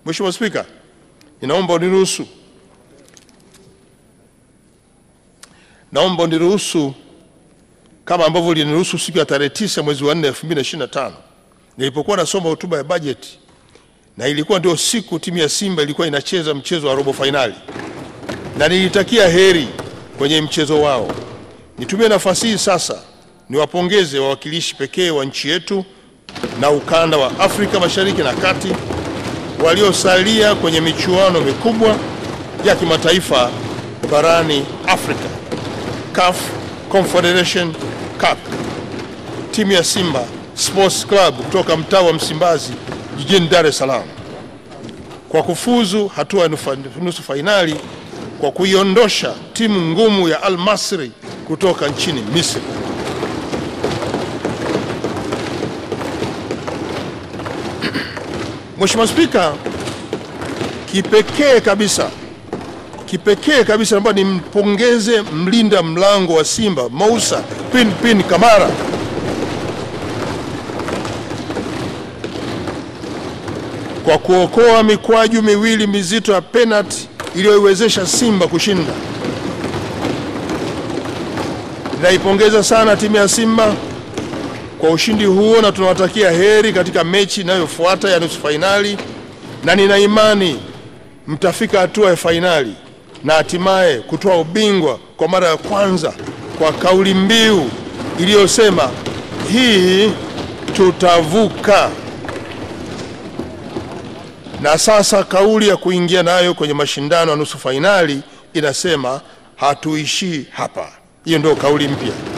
Mheshimiwa Spika, naomba uniruhusu kama ambavyo uliniruhusu siku ya tarehe 9 mwezi wa 4 2025 nilipokuwa nasoma hotuba ya bajeti, na ilikuwa ndio siku timu ya Simba ilikuwa inacheza mchezo wa robo finali, na nilitakia heri kwenye mchezo wao. Nitumie nafasi hii sasa niwapongeze wawakilishi pekee wa nchi yetu na ukanda wa Afrika Mashariki na Kati waliosalia kwenye michuano mikubwa ya kimataifa barani Afrika, CAF Confederation Cup. Timu ya Simba Sports Club kutoka mtaa wa Msimbazi jijini Dar es Salaam kwa kufuzu hatua ya nusu fainali kwa kuiondosha timu ngumu ya Al Masry kutoka nchini Misri. Mheshimiwa Spika, kipekee kabisa naomba nimpongeze mlinda mlango wa Simba Moussa Pin Kamara kwa kuokoa mikwaju miwili mizito ya penalty iliyoiwezesha Simba kushinda. Naipongeza sana timu ya Simba kwa ushindi huo na tunawatakia heri katika mechi inayofuata ya nusu fainali, na nina imani mtafika hatua ya fainali na hatimaye kutoa ubingwa kwa mara ya kwanza kwa kauli mbiu iliyosema hii tutavuka. Na sasa kauli ya kuingia nayo kwenye mashindano ya nusu fainali inasema hatuishii hapa. Hiyo ndio kauli mpya.